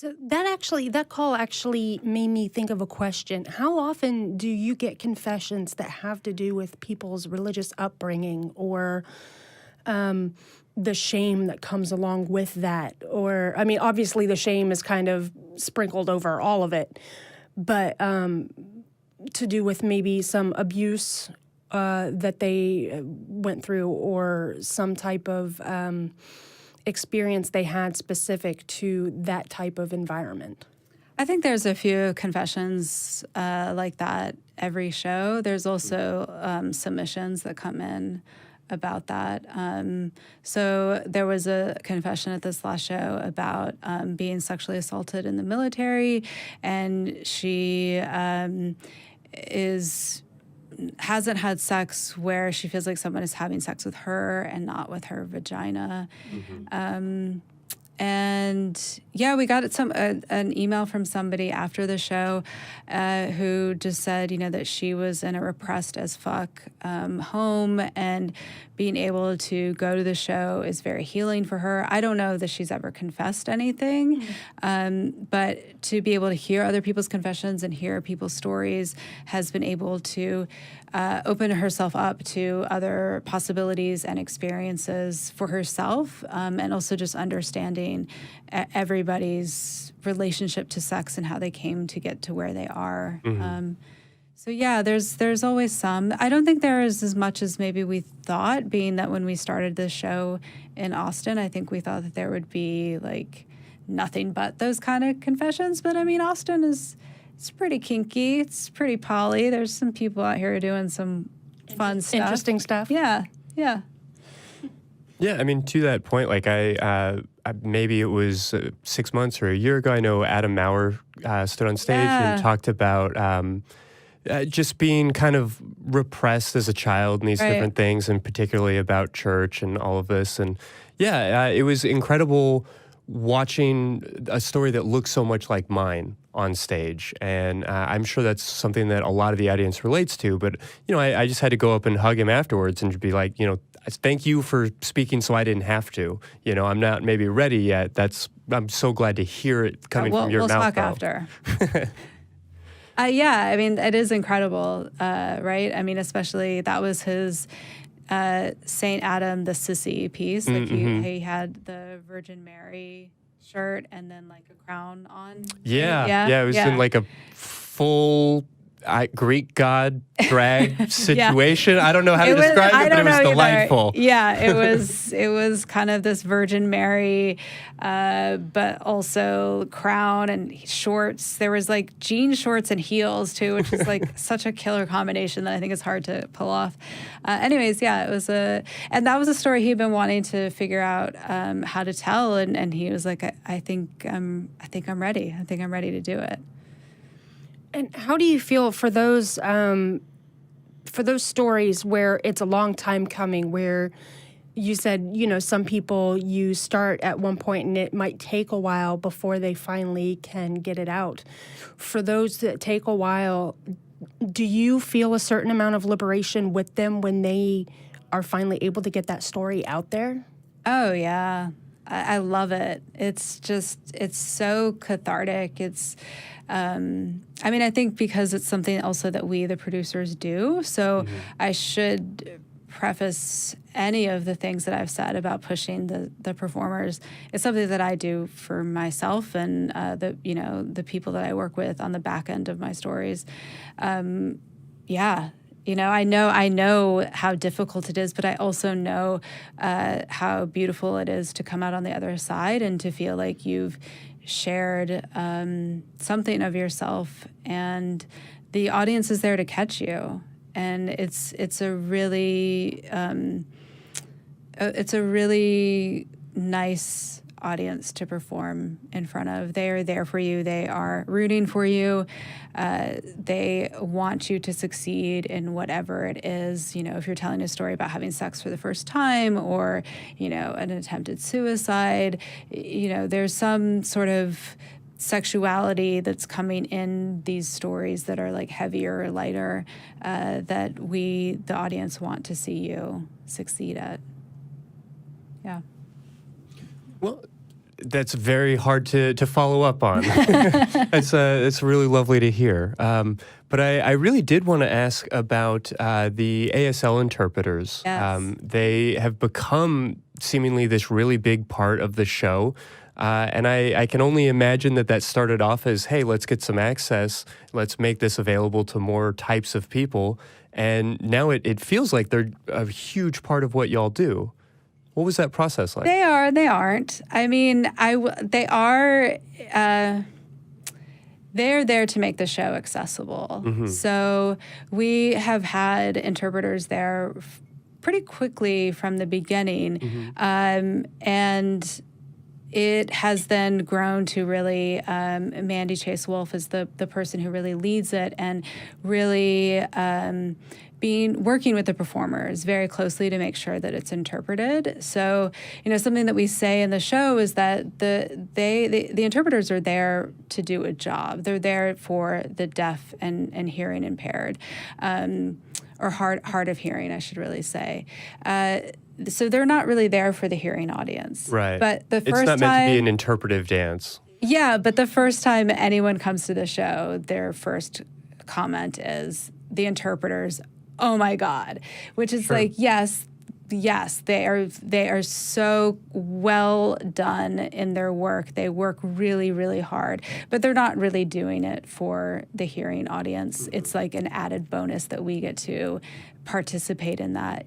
So that call actually made me think of a question. How often do you get confessions that have to do with people's religious upbringing or the shame that comes along with that? Or, I mean, obviously the shame is kind of sprinkled over all of it, but to do with maybe some abuse that they went through or some type of experience they had specific to that type of environment. I think there's a few confessions like that every show. There's also submissions that come in about that. So there was a confession at this last show about being sexually assaulted in the military, and she hasn't had sex where she feels like someone is having sex with her and not with her vagina. And yeah, we got an email from somebody after the show who just said, that she was in a repressed as fuck home, and being able to go to the show is very healing for her. I don't know that she's ever confessed anything, but to be able to hear other people's confessions and hear people's stories has been able to open herself up to other possibilities and experiences for herself, and also just understanding everybody's relationship to sex and how they came to get to where they are. So yeah, there's always some. I don't think there is as much as maybe we thought, being that when we started this show in Austin, I think we thought that there would be like nothing but those kind of confessions. But I mean, Austin it's pretty kinky. It's pretty poly. There's some people out here doing some fun stuff. Interesting stuff. Yeah. Yeah, I mean, to that point, like I maybe it was 6 months or a year ago, I know Adam Maurer stood on stage and talked about just being kind of repressed as a child and these different things, and particularly about church and all of this. And it was incredible watching a story that looks so much like mine on stage. And I'm sure that's something that a lot of the audience relates to. But, I just had to go up and hug him afterwards and be like, thank you for speaking so I didn't have to. I'm not maybe ready yet. I'm so glad to hear it coming from your mouth. We'll talk after. Yeah, I mean, it is incredible, right? I mean, especially that was his St. Adam the Sissy piece. Like he had the Virgin Mary shirt and then like a crown on. Yeah, it was in like a full Greek god drag situation. I don't know how to describe it, but it was delightful. Yeah, it was kind of this Virgin Mary, but also crown and shorts. There was like jean shorts and heels too, which is like such a killer combination that I think is hard to pull off. Anyways, yeah, it was and that was a story he'd been wanting to figure out how to tell, and he was like, I think I'm ready. I think I'm ready to do it. And how do you feel for those stories where it's a long time coming, where you said, some people you start at one point and it might take a while before they finally can get it out. For those that take a while, do you feel a certain amount of liberation with them when they are finally able to get that story out there? Oh, yeah. I love it. It's so cathartic. I think because it's something also that we, the producers, do. So I should preface any of the things that I've said about pushing the performers. It's something that I do for myself and the people that I work with on the back end of my stories. I know how difficult it is, but I also know how beautiful it is to come out on the other side and to feel like you've shared something of yourself, and the audience is there to catch you. And it's a really nice audience to perform in front of. They are there for you. They are rooting for you. They want you to succeed in whatever it is. If you're telling a story about having sex for the first time, or, an attempted suicide, there's some sort of sexuality that's coming in these stories that are like heavier or lighter, that we, the audience, want to see you succeed at. Yeah. Well, That's very hard to follow up on. It's really lovely to hear. But I really did want to ask about the ASL interpreters. Yes. They have become seemingly this really big part of the show. And I can only imagine that started off as, hey, let's get some access. Let's make this available to more types of people. And now it feels like they're a huge part of what y'all do. What was that process like? They are. They aren't. I mean, they are. They're there to make the show accessible. Mm-hmm. So we have had interpreters there pretty quickly from the beginning, and it has then grown to really, Mandy Chase Wolf is the person who really leads it, and really working with the performers very closely to make sure that it's interpreted. So, something that we say in the show is that the interpreters are there to do a job. They're there for the deaf and hearing impaired, or hard of hearing, I should really say. So they're not really there for the hearing audience. Right. But the first it's not time, meant to be an interpretive dance. Yeah, but the first time anyone comes to the show, their first comment is the interpreters, oh my God, which is like, yes, they are so well done in their work. They work really, really hard, but they're not really doing it for the hearing audience. It's like an added bonus that we get to participate in that.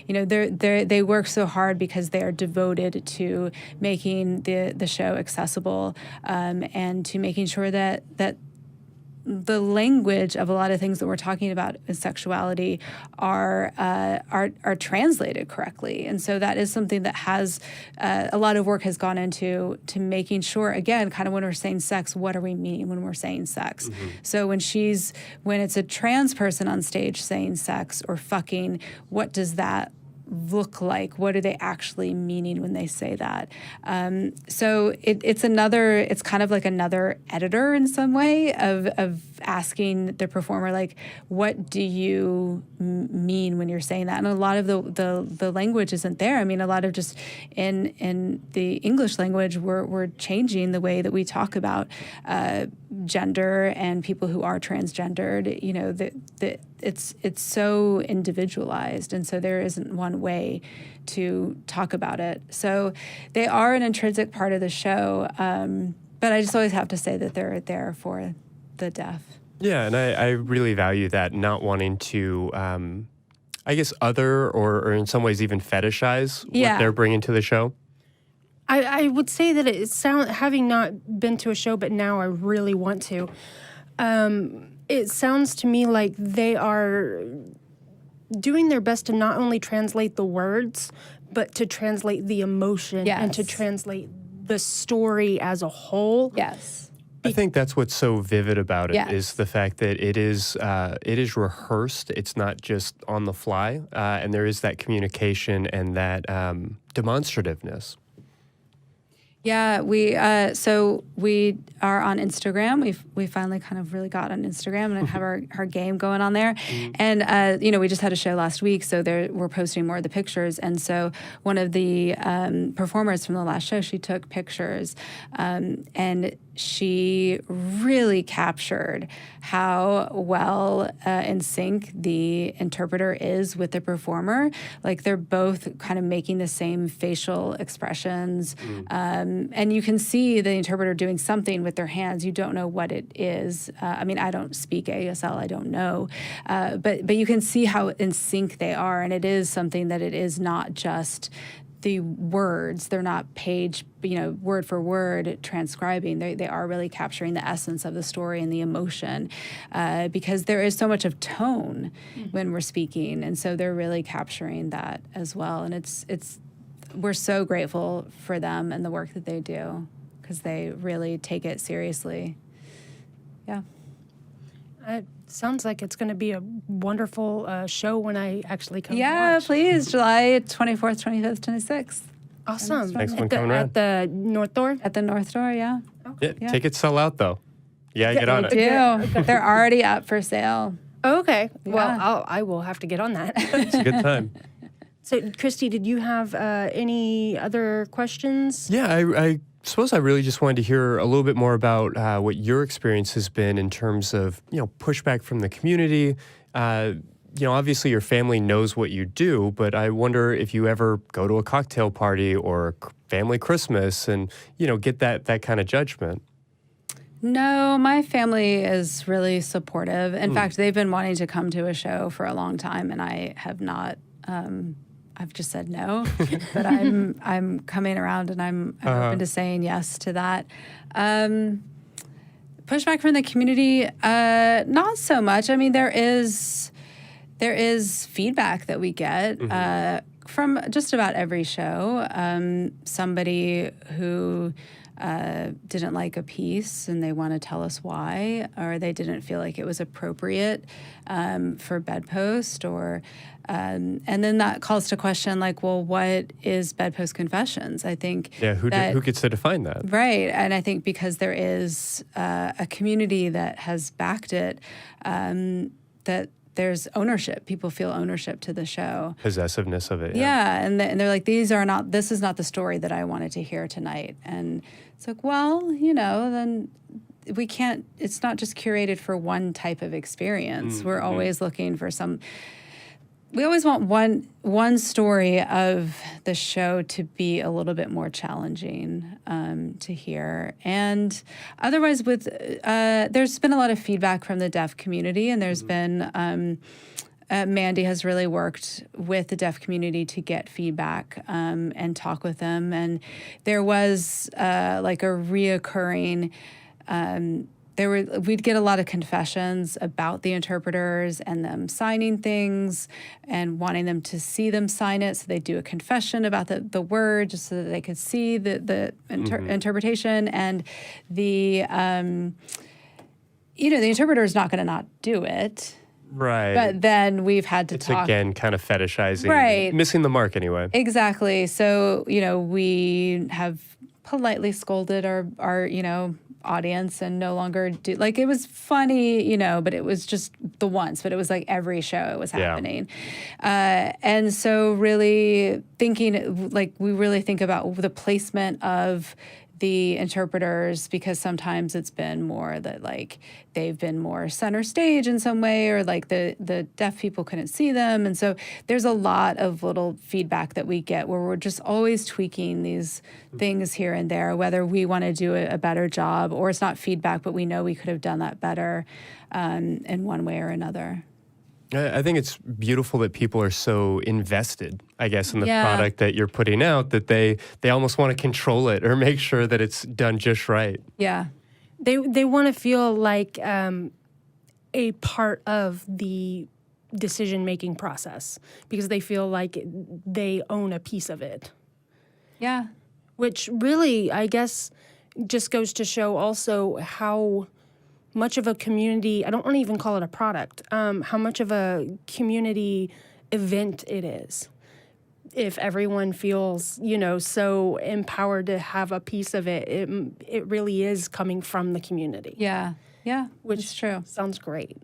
They work so hard because they are devoted to making the show accessible, and to making sure that the language of a lot of things that we're talking about in sexuality are translated correctly. And so that is something that has a lot of work has gone into making sure, again, kind of when we're saying sex, what are we meaning when we're saying sex? Mm-hmm. So when it's a trans person on stage saying sex or fucking, what does that look like? What are they actually meaning when they say that? So it's kind of like another editor in some way of asking the performer, like, what do you mean when you're saying that? And a lot of the language isn't there. I mean, a lot of just in the English language, we're changing the way that we talk about gender and people who are transgendered. It's so individualized, and so there isn't one way to talk about it. So they are an intrinsic part of the show, but I just always have to say that they're there for the deaf. Yeah, and I really value that, not wanting to, I guess, other or in some ways even fetishize what they're bringing to the show. I would say that having not been to a show, but now I really want to, it sounds to me like they are doing their best to not only translate the words, but to translate the emotion and to translate the story as a whole. Yes. I think that's what's so vivid about it is the fact that it is rehearsed. It's not just on the fly, and there is that communication and that demonstrativeness. Yeah, we are on Instagram. We finally kind of really got on Instagram and have our game going on there. And we just had a show last week, so we're posting more of the pictures. And so one of the performers from the last show, she took pictures, and she really captured how well in sync the interpreter is with the performer. Like, they're both kind of making the same facial expressions. And you can see the interpreter doing something with their hands. You don't know what it is. I mean, I don't speak ASL. I don't know. But you can see how in sync they are. And it is something that it is not just the words. They're not word for word transcribing. They are really capturing the essence of the story and the emotion, because there is so much of tone when we're speaking. And so they're really capturing that as well. And we're so grateful for them and the work that they do, because they really take it seriously. Yeah. It sounds like it's going to be a wonderful show when I actually come. Yeah, watch. please. July 24th, 25th, 26th. Awesome. Thanks for coming around. At the North Door? At the North Door, yeah. Okay. Yeah, tickets sell out, though. Yeah, get on it. Do. They're already up for sale. Okay. Yeah. Well, I will have to get on that. It's a good time. So, Christy, did you have any other questions? Yeah, I suppose I really just wanted to hear a little bit more about what your experience has been in terms of, pushback from the community. Obviously your family knows what you do, but I wonder if you ever go to a cocktail party or family Christmas and, get that kind of judgment. No, my family is really supportive. In fact, they've been wanting to come to a show for a long time, and I have not. I've just said no, but I'm coming around, and I'm open to saying yes to that. Pushback from the community, not so much. I mean, there is feedback that we get from just about every show. Somebody who didn't like a piece and they want to tell us why, or they didn't feel like it was appropriate for bedpost, or and then that calls to question, like, well, what is bedpost confessions? I think who gets to define that, right? And I think because there is a community that has backed it, that there's ownership. People feel ownership to the show. Possessiveness of it. Yeah, and they're like, this is not the story that I wanted to hear tonight. And it's like, well, then we can't, it's not just curated for one type of experience. We're always looking for we always want one story of the show to be a little bit more challenging to hear. And otherwise, there's been a lot of feedback from the deaf community, and there's been Mandy has really worked with the deaf community to get feedback and talk with them. And there was like a reoccurring. We'd get a lot of confessions about the interpreters and them signing things and wanting them to see them sign it. So they do a confession about the word just so that they could see the interpretation. And the interpreter is not going to not do it. Right. But then we've had to talk. It's again kind of fetishizing. Right. Missing the mark anyway. Exactly. So, we have politely scolded our audience and no longer do, like, it was funny, but it was just the once, but it was like every show it was happening. And so really thinking, like, we really think about the placement of the interpreters, because sometimes it's been more that, like, they've been more center stage in some way, or like the deaf people couldn't see them. And so there's a lot of little feedback that we get where we're just always tweaking these things here and there, whether we want to do a better job or it's not feedback, but we know we could have done that better in one way or another. I think it's beautiful that people are so invested, I guess, in the product that you're putting out, that they almost want to control it or make sure that it's done just right. Yeah. They want to feel like a part of the decision-making process because they feel like they own a piece of it. Yeah. Which really, I guess, just goes to show also how much of a community, I don't want to even call it a product, how much of a community event it is. If everyone feels, so empowered to have a piece of it, it really is coming from the community. Yeah. Yeah. Which is true. Sounds great.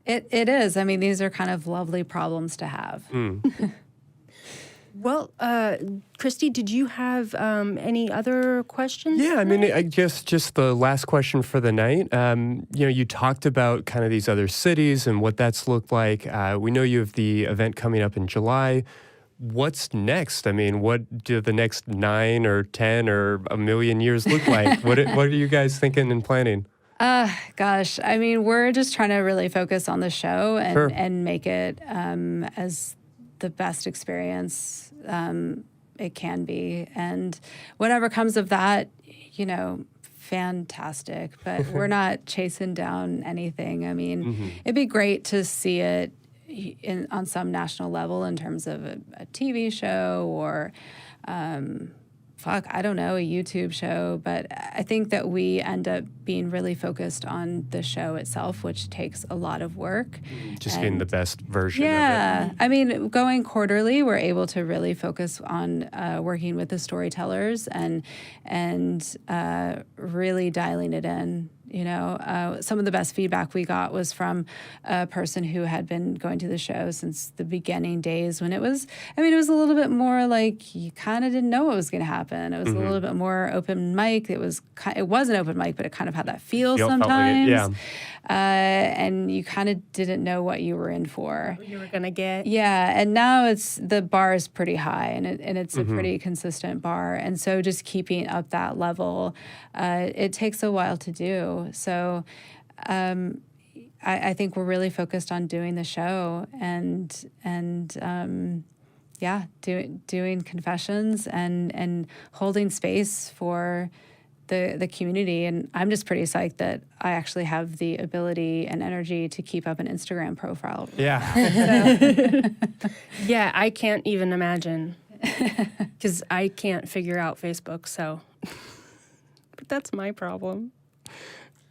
It is. I mean, these are kind of lovely problems to have. Well, Christy, did you have any other questions? Yeah, I mean, I guess just the last question for the night. You talked about kind of these other cities and what that's looked like. We know you have the event coming up in July. What's next? I mean, what do the next 9 or 10 or a million years look like? What are you guys thinking and planning? Gosh, I mean, we're just trying to really focus on the show and, Sure. and make it as the best experience it can be. And whatever comes of that, fantastic. But we're not chasing down anything. I mean, it'd be great to see it on some national level in terms of a TV show or I don't know, a YouTube show, but I think that we end up being really focused on the show itself, which takes a lot of work. Just getting the best version of it. Yeah. I mean, going quarterly, we're able to really focus on working with the storytellers and really dialing it in. Some of the best feedback we got was from a person who had been going to the show since the beginning days, when it was a little bit more like you kind of didn't know what was going to happen. It was a little bit more open mic. It was an open mic, but it kind of had that feel sometimes. Felt like it, and you kind of didn't know what you were in for. What you were going to get. Yeah, and now the bar is pretty high, and it's a pretty consistent bar. And so just keeping up that level, it takes a while to do. So I think we're really focused on doing the show and doing confessions and holding space for the community. And I'm just pretty psyched that I actually have the ability and energy to keep up an Instagram profile. Yeah. Yeah, I can't even imagine, because I can't figure out Facebook, so. But that's my problem.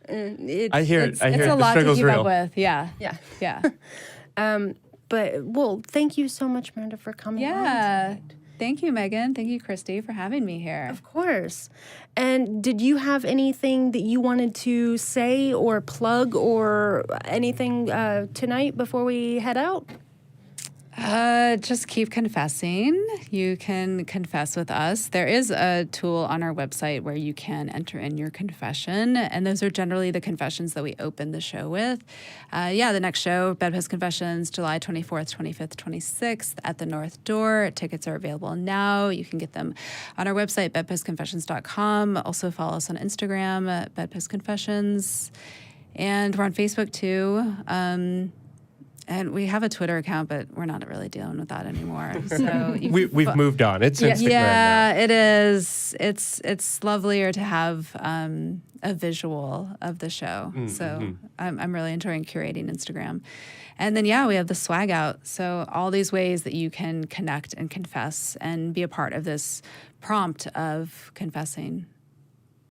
I hear it. It's a lot to keep up with. Yeah. But, well, thank you so much, Miranda, for coming on tonight. Thank you, Megan. Thank you, Christy, for having me here. Of course. And did you have anything that you wanted to say or plug or anything tonight before we head out? Just keep confessing. You can confess with us. There is a tool on our website where you can enter in your confession, and those are generally the confessions that we open the show with. The next show, Bedpost Confessions, July 24th, 25th, 26th at the North Door. Tickets are available now. You can get them on our website, bedpostconfessions.com. Also follow us on Instagram at Bedpost Confessions, and we're on Facebook too. And we have a Twitter account, but we're not really dealing with that anymore. So we've moved on. It's Instagram yeah, now. It is. It's lovelier to have a visual of the show. So I'm really enjoying curating Instagram. And then, we have the swag out. So all these ways that you can connect and confess and be a part of this prompt of confessing.